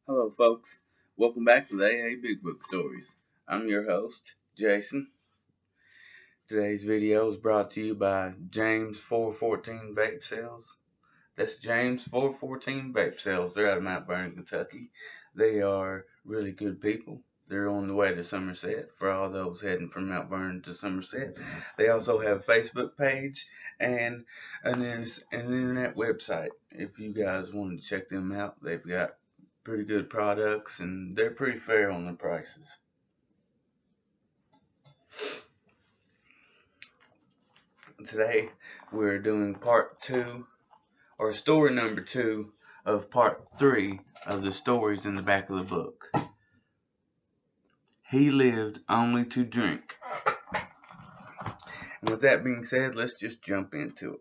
Hello, folks. Welcome back to the AA Big Book Stories. I'm your host, Jason. Today's video is brought to you by James 414 Vape Sales. That's James 414 Vape Sales. They're out of Mount Vernon, Kentucky. They are really good people. They're on the way to Somerset for all those heading from Mount Vernon to Somerset. They also have a Facebook page and an internet website. If you guys want to check them out, they've got pretty good products and they're pretty fair on the prices. Today we're doing part 2 or story number 2 of part 3 of the stories in the back of the book. He lived only to drink. And with that being said, let's just jump into it.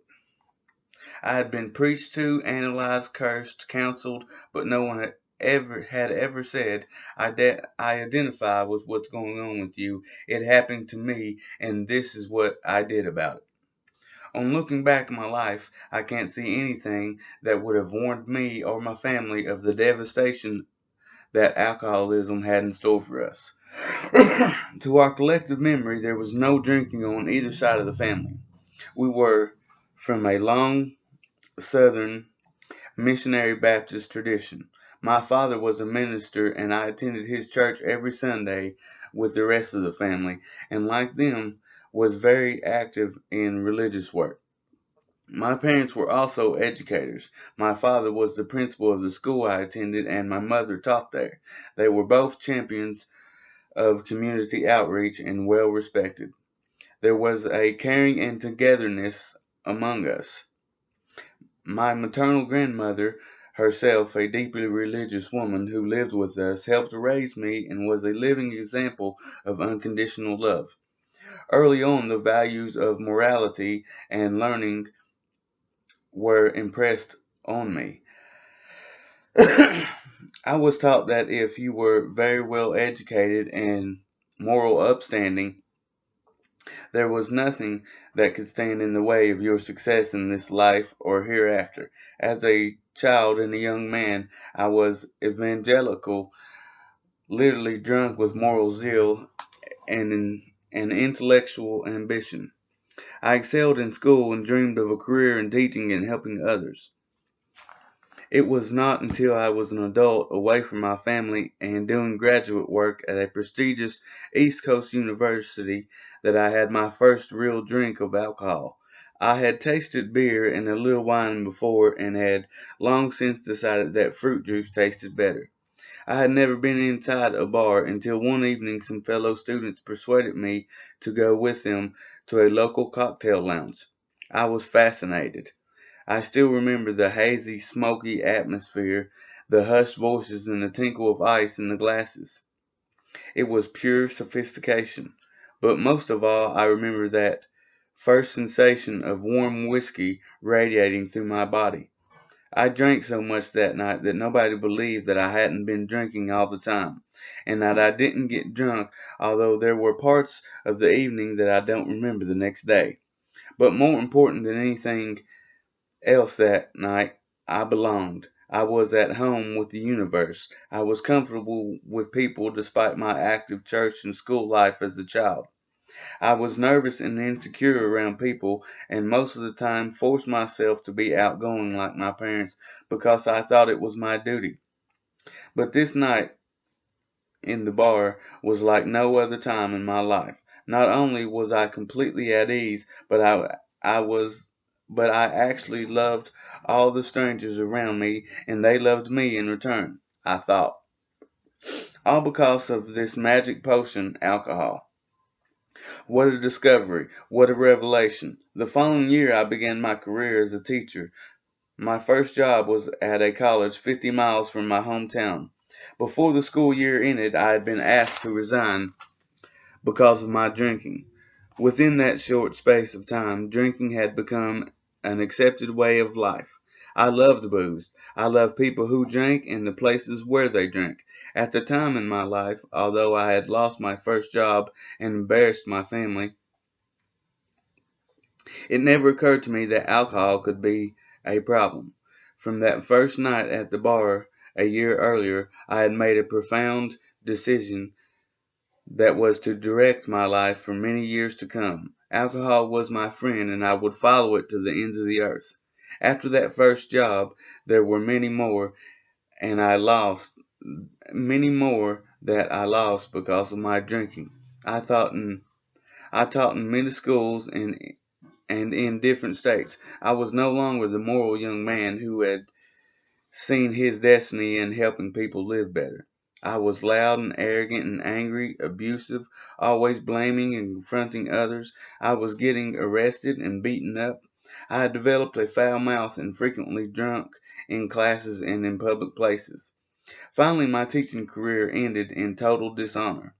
I had been preached to, analyzed, cursed, counseled, but no one had ever said, I identify with what's going on with you. It happened to me, and this is what I did about it. On looking back at my life, I can't see anything that would have warned me or my family of the devastation that alcoholism had in store for us. To our collective memory, there was no drinking on either side of the family. We were from a long Southern missionary Baptist tradition. My father was a minister, and I attended his church every Sunday with the rest of the family, and like them, was very active in religious work. My parents were also educators. My father was the principal of the school I attended, and my mother taught there. They were both champions of community outreach and well respected. There was a caring and togetherness among us. My maternal grandmother, herself a deeply religious woman who lived with us, helped raise me and was a living example of unconditional love. Early on, the values of morality and learning were impressed on me. I was taught that if you were very well educated and moral upstanding, there was nothing that could stand in the way of your success in this life or hereafter. As a child and a young man, I was evangelical, literally drunk with moral zeal and an intellectual ambition. I excelled in school and dreamed of a career in teaching and helping others. It was not until I was an adult, away from my family, and doing graduate work at a prestigious East Coast university that I had my first real drink of alcohol. I had tasted beer and a little wine before and had long since decided that fruit juice tasted better. I had never been inside a bar until one evening some fellow students persuaded me to go with them to a local cocktail lounge. I was fascinated. I still remember the hazy, smoky atmosphere, the hushed voices, and the tinkle of ice in the glasses. It was pure sophistication. But most of all, I remember that first sensation of warm whiskey radiating through my body. I drank so much that night that nobody believed that I hadn't been drinking all the time, and that I didn't get drunk, although there were parts of the evening that I don't remember the next day. But more important than anything else that night, I belonged. I was at home with the universe. I was comfortable with people despite my active church and school life as a child. I was nervous and insecure around people, and most of the time forced myself to be outgoing like my parents because I thought it was my duty. But this night in the bar was like no other time in my life. Not only was I completely at ease, I was but I actually loved all the strangers around me, and they loved me in return, I thought. All because of this magic potion, alcohol. What a discovery! What a revelation! The following year I began my career as a teacher. My first job was at a college 50 miles from my hometown. Before the school year ended, I had been asked to resign because of my drinking. Within that short space of time, drinking had become an accepted way of life. I loved booze. I loved people who drank and the places where they drank. At the time in my life, although I had lost my first job and embarrassed my family, it never occurred to me that alcohol could be a problem. From that first night at the bar, A year earlier, I had made a profound decision that was to direct my life for many years to come. Alcohol was my friend, and I would follow it to the ends of the earth. After that first job, there were and I lost many more that I lost because of my drinking. I taught in many schools and in different states. I was no longer the moral young man who had seen his destiny in helping people live better. I was loud and arrogant and angry, abusive, always blaming and confronting others. I was getting arrested and beaten up. I had developed a foul mouth and frequently drunk in classes and in public places. Finally, my teaching career ended in total dishonor.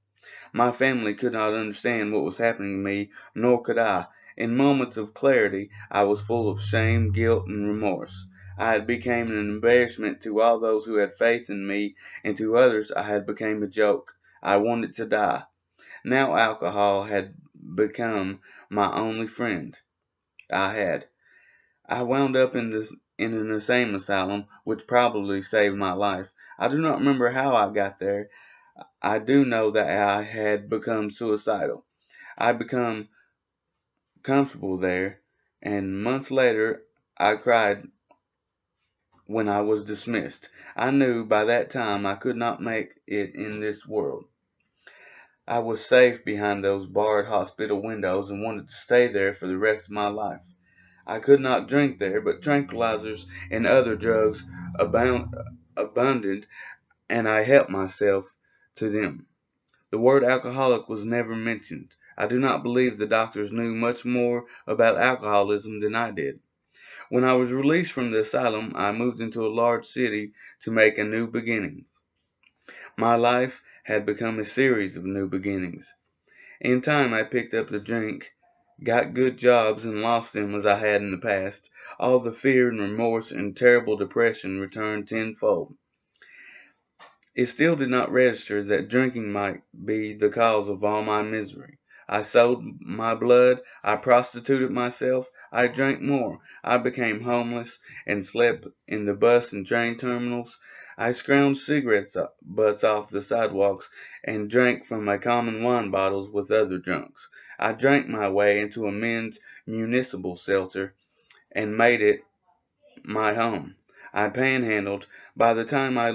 My family could not understand what was happening to me, nor could I. In moments of clarity, I was full of shame, guilt, and remorse. I had become an embarrassment to all those who had faith in me, and to others I had become a joke. I wanted to die. Now alcohol had become my only friend. I wound up in an insane asylum, which probably saved my life. I do not remember how I got there. I do know that I had become suicidal. I become comfortable there, and months later I cried when I was dismissed. I knew by that time I could not make it in this world. I was safe behind those barred hospital windows and wanted to stay there for the rest of my life. I could not drink there, but tranquilizers and other drugs abundant, and I helped myself to them. The word alcoholic was never mentioned. I do not believe the doctors knew much more about alcoholism than I did. When I was released from the asylum, I moved into a large city to make a new beginning. My life had become a series of new beginnings. In time, I picked up the drink, got good jobs, and lost them as I had in the past. All the fear and remorse and terrible depression returned tenfold. It still did not register that drinking might be the cause of all my misery. I sold my blood, I prostituted myself, I drank more, I became homeless and slept in the bus and train terminals. I scrounged cigarette butts off the sidewalks and drank from my common wine bottles with other drunks. I drank my way into a men's municipal shelter and made it my home. I panhandled. By this time I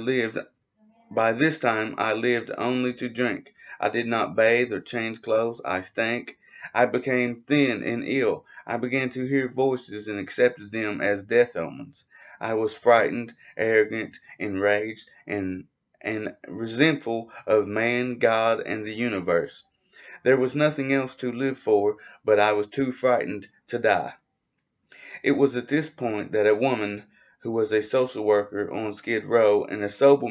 lived only to drink. I did not bathe or change clothes. I stank. I became thin and ill. I began to hear voices and accepted them as death omens. I was frightened, arrogant, enraged, and resentful of man, God, and the universe. There was nothing else to live for, but I was too frightened to die. It was at this point that a woman who was a social worker on Skid Row and a sober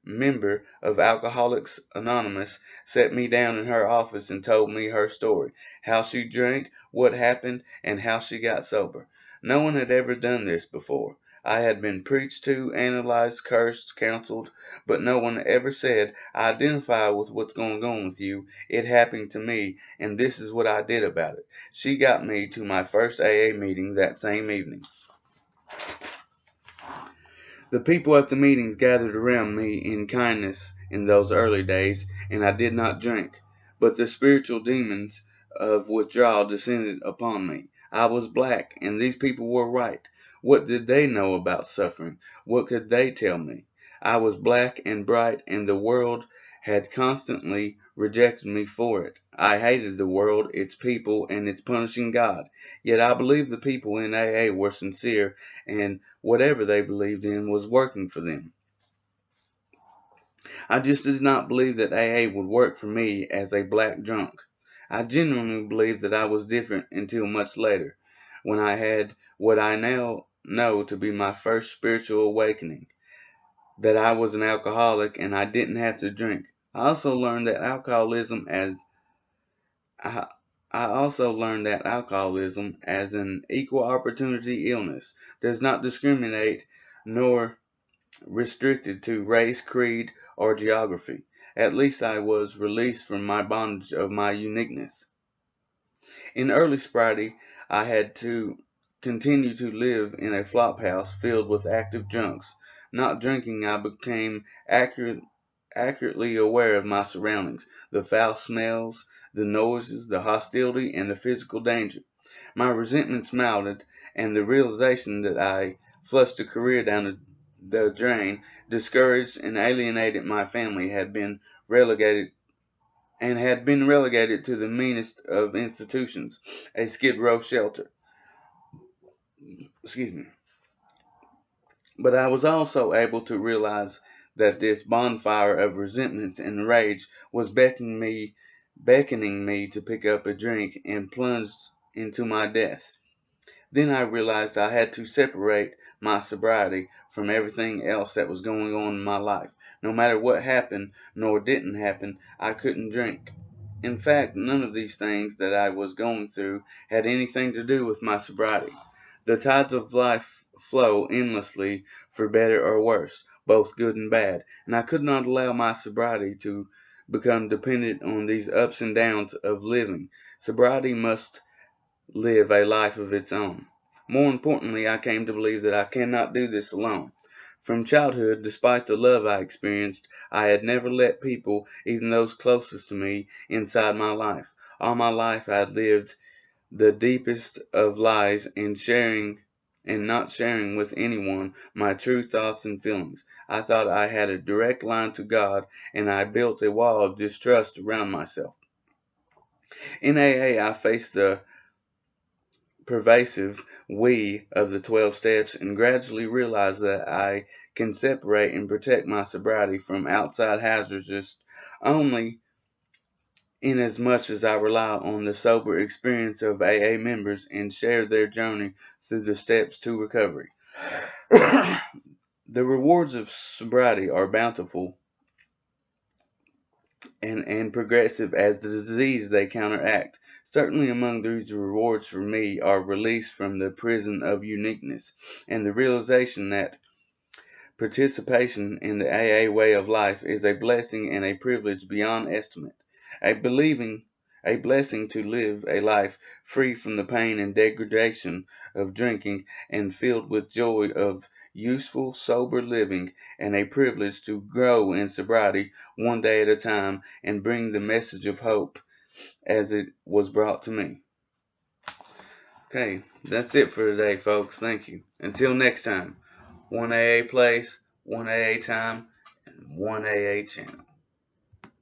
member of Alcoholics Anonymous sat me down in her office and told me her story, how she drank, what happened, and how she got sober. No one had ever done this before. I had been preached to, analyzed, cursed, counseled, but no one ever said, I identify with what's going on with you. It happened to me, and this is what I did about it. She got me to my first AA meeting that same evening. The people at the meetings gathered around me in kindness in those early days, and I did not drink. But the spiritual demons of withdrawal descended upon me. I was black, and these people were right. What did they know about suffering? What could they tell me? I was black and bright, and the world had constantly rejected me for it. I hated the world, its people, and its punishing God. Yet I believed the people in AA were sincere, and whatever they believed in was working for them. I just did not believe that AA would work for me as a black drunk. I genuinely believed that I was different until much later, when I had what I now know to be my first spiritual awakening, that I was an alcoholic and I didn't have to drink. I also learned that alcoholism as an equal opportunity illness does not discriminate nor restricted to race, creed, or geography. At least I was released from my bondage of my uniqueness. In early sobriety, I had to continue to live in a flop house filled with active drunks. not drinking, I became accurately aware of my surroundings, the foul smells, the noises, the hostility, and the physical danger. My resentments mounted, and the realization that I flushed a career down the drain, discouraged and alienated my family, relegated had been relegated to the meanest of institutions, a Skid Row shelter. Excuse me. But I was also able to realize that this bonfire of resentments and rage was beckoning me to pick up a drink and plunge into my death. Then I realized I had to separate my sobriety from everything else that was going on in my life. No matter what happened nor didn't happen, I couldn't drink. In fact, none of these things that I was going through had anything to do with my sobriety. The tides of life flow endlessly for better or worse, both good and bad, and I could not allow my sobriety to become dependent on these ups and downs of living. Sobriety must live a life of its own. More importantly, I came to believe that I cannot do this alone. From childhood, despite the love I experienced, I had never let people, even those closest to me, inside my life. All my life I had lived the deepest of lies and not sharing with anyone my true thoughts and feelings. I thought I had a direct line to God, and I built a wall of distrust around myself. In AA, I faced the pervasive we of the 12 steps and gradually realized that I can separate and protect my sobriety from outside hazards just only inasmuch as I rely on the sober experience of AA members and share their journey through the steps to recovery. The rewards of sobriety are bountiful and progressive as the disease they counteract. Certainly among these rewards for me are release from the prison of uniqueness and the realization that participation in the AA way of life is a blessing and a privilege beyond estimate. A blessing to live a life free from the pain and degradation of drinking and filled with joy of useful, sober living, and a privilege to grow in sobriety one day at a time and bring the message of hope as it was brought to me. Okay, that's it for today, folks. Thank you. Until next time, one AA place, one AA time, and one AA channel.